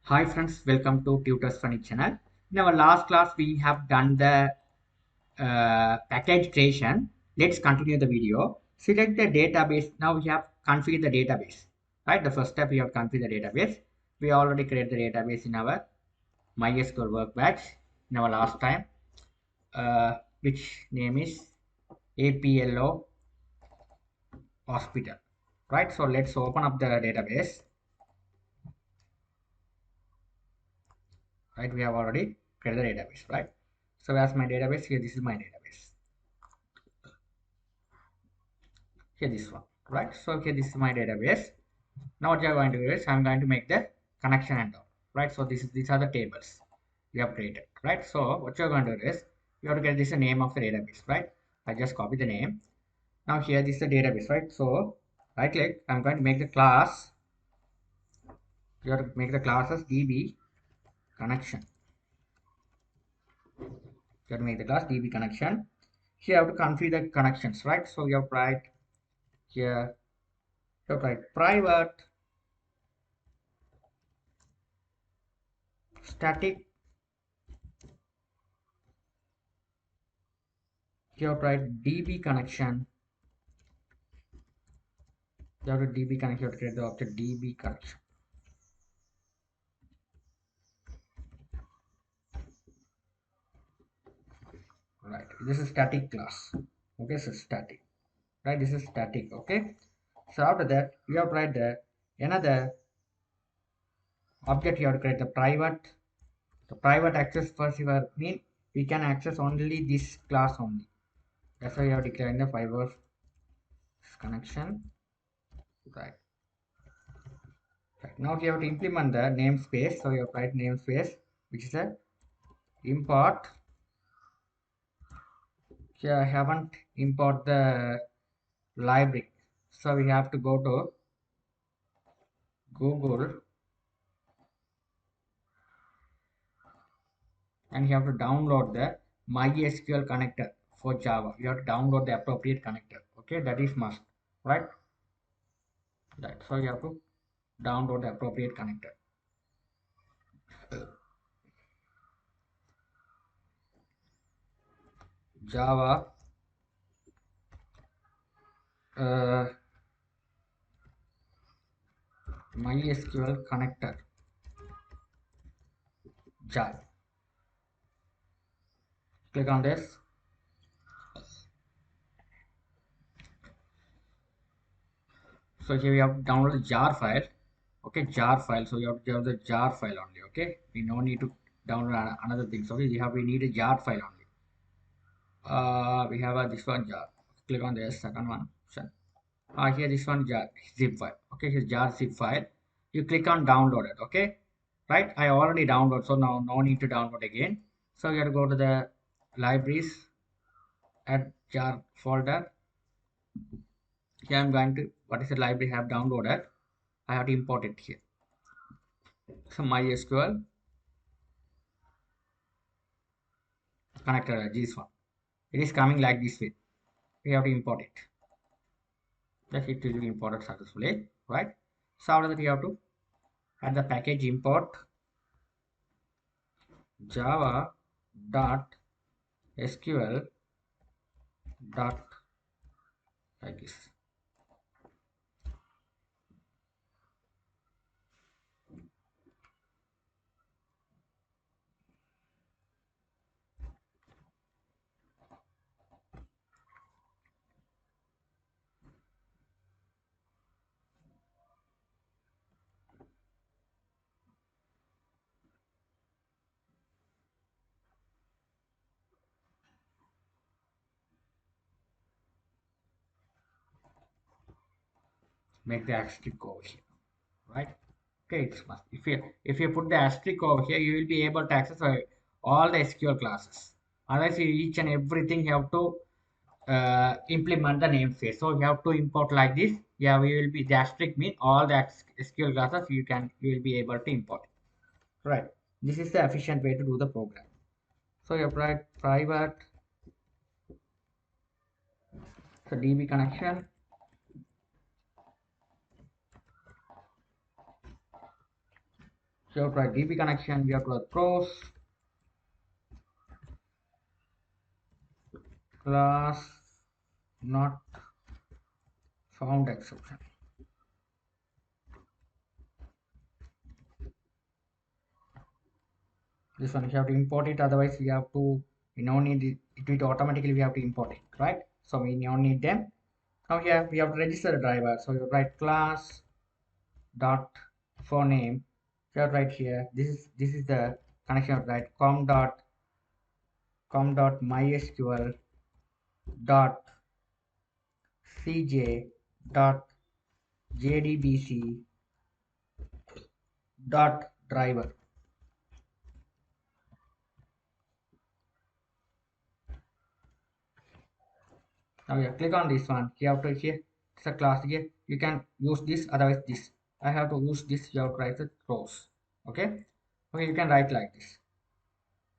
Hi friends, welcome to Tutusfunny channel. In our last class, we have done the package creation. Let's continue the video. Select the database. Now we have configured the database. Right, the first step we have configured the database. We already created the database in our MySQL workbench in our last time, which name is APLO Hospital. Right, so let's open up the database. Right, we have already created the database. Right, so as my database here, this is my database. Here this one, right? So here this is my database. Now what you are going to do is I'm going to make the connection and all, right? So these are the tables we have created, right? So what you're going to do is you have to get this the name of the database, right? I just copy the name. Now here this is the database, right? So right click, I'm going to make the class. You have to make the class as db connection. You have to make the class db connection. Here you have to configure the connections, right? So you have to write here, you have to write private static. You have to write db connection. You have to db connection. You have to create the object db connection. Right, this is static class. Okay, so static, right? This is static. Okay, so after that you have to write the another object. You have to create the private access first. You are mean we can access only this class only. That's why you have declared the fiber connection. Right, right. Now you have to implement the namespace. So you have to write namespace, which is a import. Here I haven't import the library, so we have to go to Google and you have to download the MySQL connector for Java. You have to download the appropriate connector. Okay, that is must, right? Right. So you have to download the appropriate connector. Java uh, MySQL connector Java. Click on this. So here we have to download the jar file. Okay, jar file. So you have to have the jar file only. Okay, we no need to download another thing. So we need a jar file only. We have this one jar. Click on this second one. Here this one jar zip file. Okay, here jar zip file. You click on download it. Okay, right? I already download, so now no need to download again. So you have to go to the libraries, add jar folder. Here I'm going to what is the library I have downloaded. I have to import it here. So MySQL connector this one. It is coming like this way. We have to import it. That it will be imported successfully, right? So after that you have to add the package import java dot sql dot like this. Make the asterisk over here, right? Okay, it's must. If you put the asterisk over here, you will be able to access all the SQL classes. Otherwise, each and everything you have to implement the namespace. So you have to import like this. Yeah, we will be the asterisk mean all the SQL classes you will be able to import. Right. This is the efficient way to do the program. So you have write private so DB connection. So you have to write DB connection, you have to write throws class not found exception. This one you have to import it, otherwise we have to, we don't need it, it will automatically we have to import it, right? So we don't need them. Now here we have to register the driver. So you write class dot for name. So you write here, this is the connection, right? com dot mysql dot cj dot jdbc dot driver. Now you click on this one. You have to here, it's a class here. You can use this, otherwise this. I have to use this. You have to write the rows. Okay. Okay, you can write like this.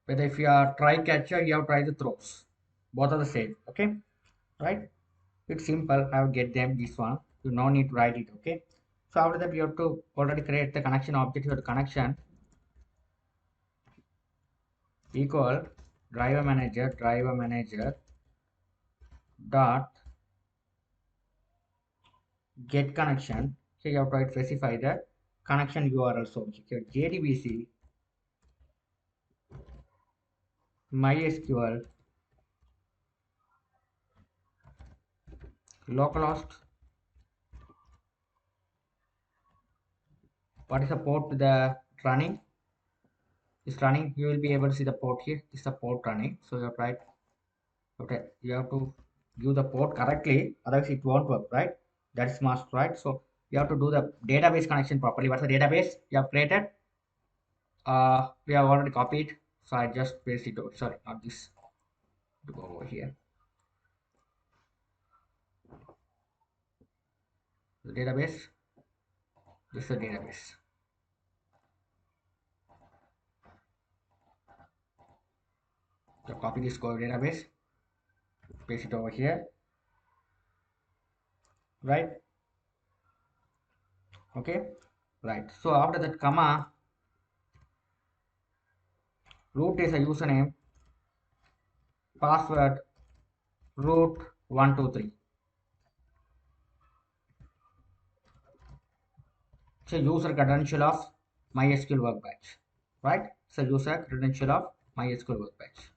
But if you are try catcher, you have to try the throws. Both are the same. Okay. Right. It's simple. I will get them this one. You no need to write it. Okay. So after that, you have to already create the connection object. Your connection equal driver manager dot get connection. So you have to specify the connection URL. So here JDBC MySQL localhost. What is the port the running? Is running. You will be able to see the port here. This is the port running. So you have to write. Okay, you have to use the port correctly, otherwise it won't work, right? That's must, right? So you have to do the database connection properly. What's the database you have created? We have already copied, so I just paste it over. Sorry, not this. To go over here. The database. This is the database. So copy this code database, paste it over here, right? Okay, right. So after that comma, root is a username, password root 123. So user credential of MySQL workbench, right? So user credential of MySQL workbench.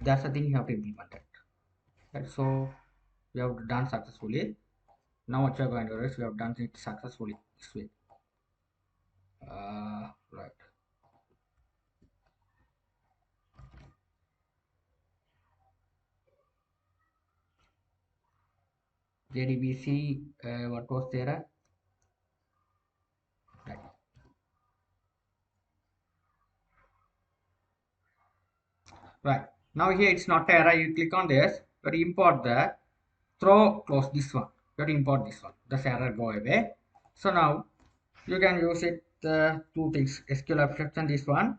That's the thing you have to implement it. Right? So we have done successfully. Now what you're going to do is we have done it successfully this way. Right. JDBC, what was there? Right. Right. Now here it's not error. You click on this, but import the throw close this one. You have to import this one. The error go away. So now you can use it two things, SQL abstraction, this one.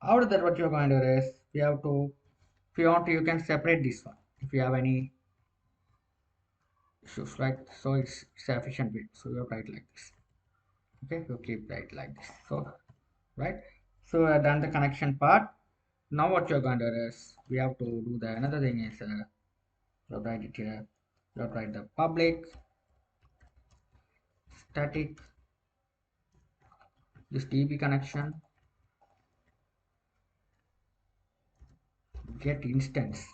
After that, what you're going to do is you have to, if you want to, you can separate this one if you have any issues, right? So it's sufficient bit. So you write like this. Okay, you keep right like this. So right. So done the connection part. Now what you're going to do is we have to do the another thing is you write it here. You write the public static this DB connection get instance,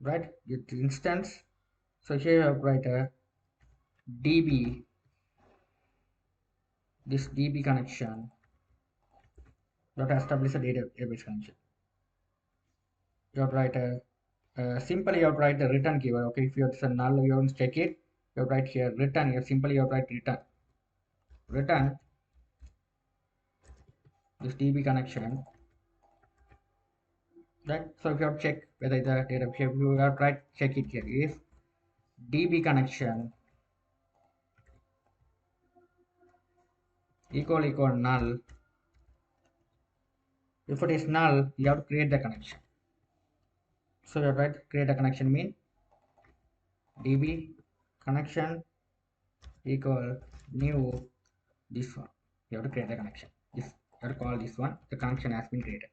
right? Get instance. So here you have write a DB this DB connection that establish a database connection. You have write a simply you have write the return keyword. Okay, if it's a null, you want to check it. You have write here return. You simply you have write return this DB connection, right? So if you have to check whether the data, if you have tried check it here, if DB connection equal null, if it is null, you have to create the connection. So you write create a connection mean db connection equal new this one. You have to create a connection. This you have to call this one. The connection has been created.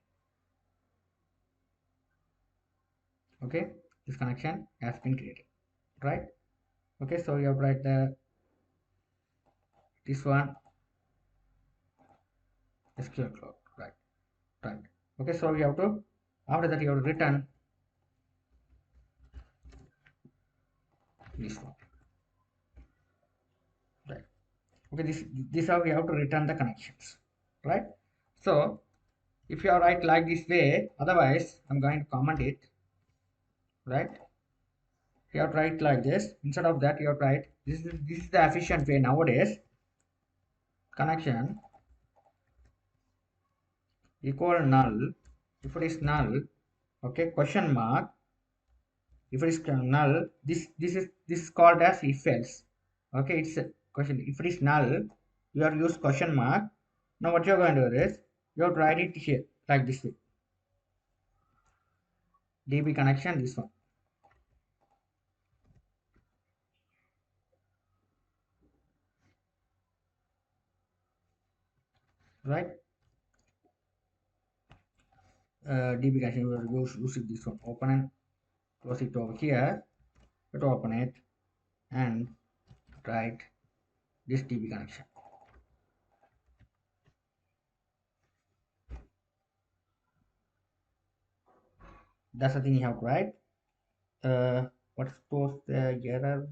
Okay, this connection has been created, right? Okay, so you have to write the this one SQL code, right? Right. Okay, so you have to after that you have to return this one, right? Okay, this how we have to return the connections, right? So if you are write like this way, otherwise I'm going to comment it, right? You have to write like this. Instead of that, you have to write this is the efficient way nowadays. Connection equal null. If it is null, okay, question mark. If it is null, this is called as if else. Okay, it's a question. If it is null, you are use question mark. Now what you're going to do is you have to write it here like this way. DB connection this one, right? DB connection we will use it this one. Open and close it over here. Let open it and write this DB connection. That's the thing you have to write. What's suppose the error?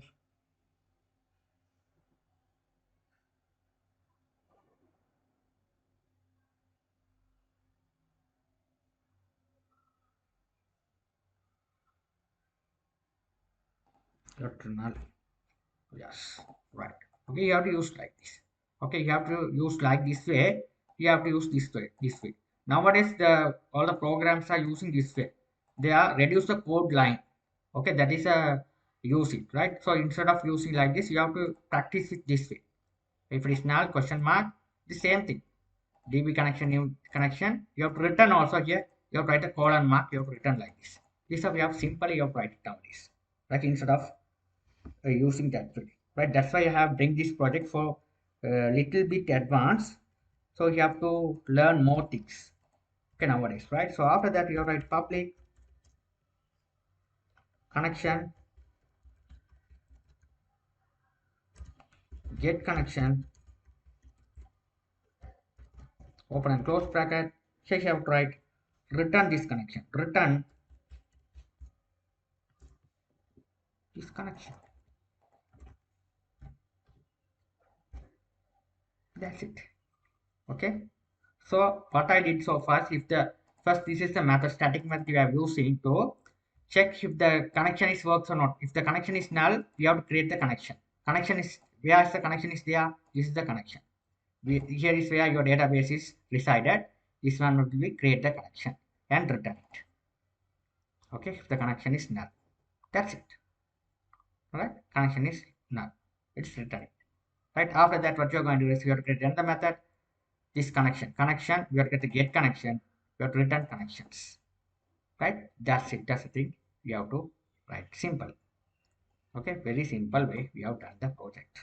Null. Yes, right. Okay, you have to use like this. Okay, you have to use like this way. You have to use this way. This way. Nowadays, the all the programs are using this way. They are reduce the code line. Okay, that is a use it right. So instead of using like this, you have to practice it this way. If it is null question mark, the same thing. DB connection new connection. You have to return also here. You have to write a colon mark. You have to return like this. This we have simply you have to write it down this. Like instead of using that way, right? That's why I have bring this project for a little bit advanced, so you have to learn more things, okay, nowadays, right? So after that you have to write public connection get connection open and close bracket. Here you have to write return this connection, return this connection. That's it. Okay, so what I did so far, if the first this is the method static method we are using to check if the connection is works or not. If the connection is null, we have to create the connection. Connection is where is the connection is there. This is the connection. Here is where your database is resided. This one would be create the connection and return it. Okay, if the connection is null, that's it. All right, connection is null. It's returned. Right after that, what you're going to do is you have to create another method. This connection you have to get connection, you have to return connections, right? That's it. That's the thing you have to write. Simple. Okay, very simple way we have done the project,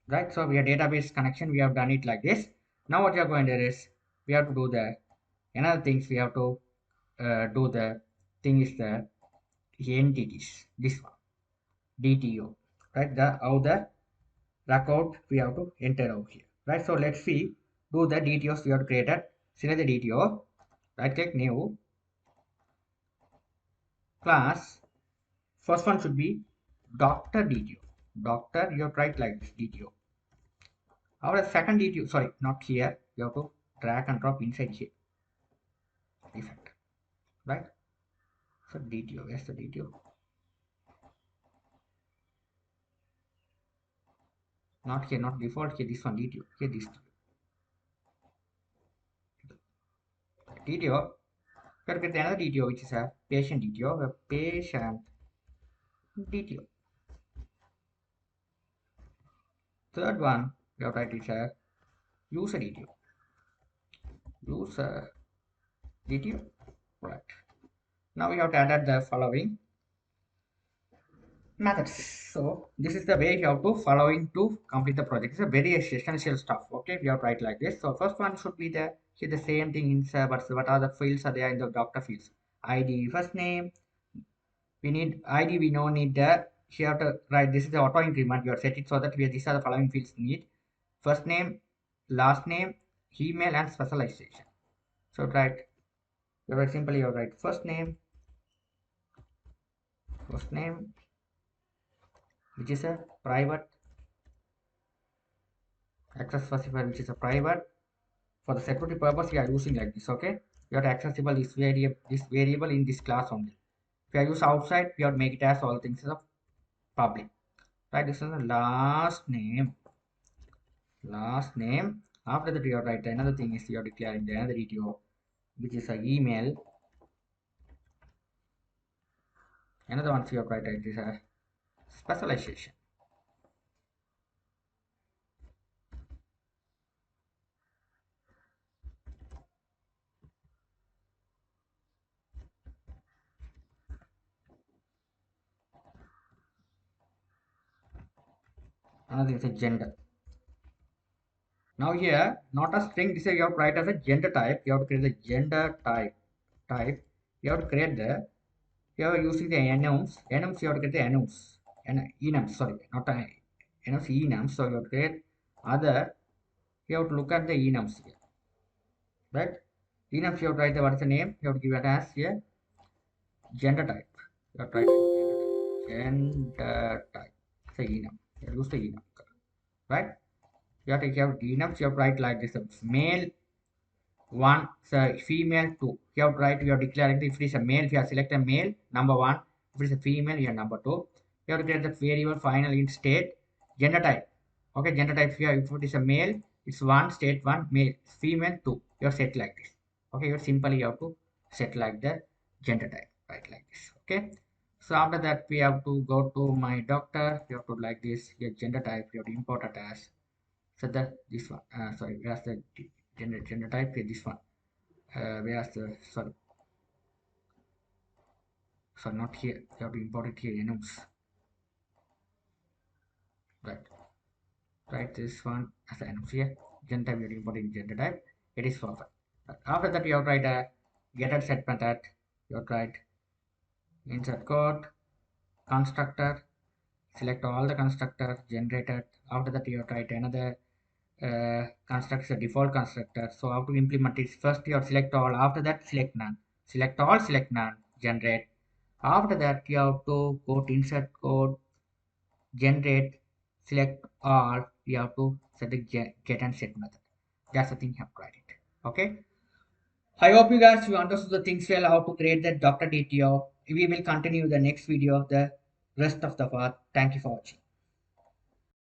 right? So we have database connection, we have done it like this. Now what you are going to do is we have to do the another things. We have to do the thing is the entities, this one DTO, right? The how the record we have to enter over here, right? So let's see, do the DTOs we have created. Select the DTO, right click new class. First one should be doctor DTO. Doctor, you have to write like this DTO. Our second DTO, sorry, not here. You have to drag and drop inside here. Effect, right? So DTO, where's the DTO? Not here, not default here. This one DTO. Here this DTO. We have to get another DTO, which is a patient DTO. A patient DTO. Third one, we have to write is a user DTO. User DTO, right? Now we have to add the following methods. So this is the way you have to following to complete the project. It's a very essential stuff. Okay, we have to write like this. So first one should be the same thing in what are the fields are there in the doctor fields. ID, first name. We need ID. We don't need that. You have to write. This is the auto increment. You have set it so that these are the following fields need. First name, last name, email, and specialization. So write. You write simply. You write first name, which is a private access specifier, which is a private. For the security purpose, we are using like this. Okay, we have to accessible this variable in this class only. If you use outside, we have to make it as all things as public. Right, this is the last name. After that, you have to write another thing is you are declaring the another ETO, which is an email. Another one you have to write is a specialization. Another is a gender. Now here, not a string, this is you have to write as a gender type. You have to create the gender type. You have to create the you are using the enums. Enums you have to get the enums. And enums, sorry, not a enums, enums. So you have to create other. You have to look at the enums here, right? Enums you have to write the what is the name. You have to give it as here gender type. You have to write gender type. Say enum. You have to use the enum, right? You have to have enums. You have to write like this: male 1, so female 2. You have to write, you are declaring if it is a male, if you have selected a male, number 1. If it is a female, you are number 2. You have to create the variable final in state, gender type. Okay, gender type here, if it is a male, it's 1, state 1, male, female 2. You have set like this. Okay, you simply you have to set like the gender type, right, like this. Okay. So after that, we have to go to my doctor. You have to like this, your gender type, you have to import it as. So that this one, sorry, where's the gender type here, this one. Where's the sorry, not here, you have to import it here, enums, right, this one as an enums here, gender type, you are importing gender type, it is perfect. After that, you have to write a getter set method. You have to write insert code constructor, select all the constructors generated. After that, you have to write another constructor, default constructor. So how to implement it? First you have to select all, after that select none, select all, select none, generate. After that, you have to go to insert code, generate, select all. You have to set the get and set method. That's the thing you have to write it. Okay. I hope you guys you understood the things well how to create that Dr. DTO. We will continue the next video, the rest of the part. Thank you for watching.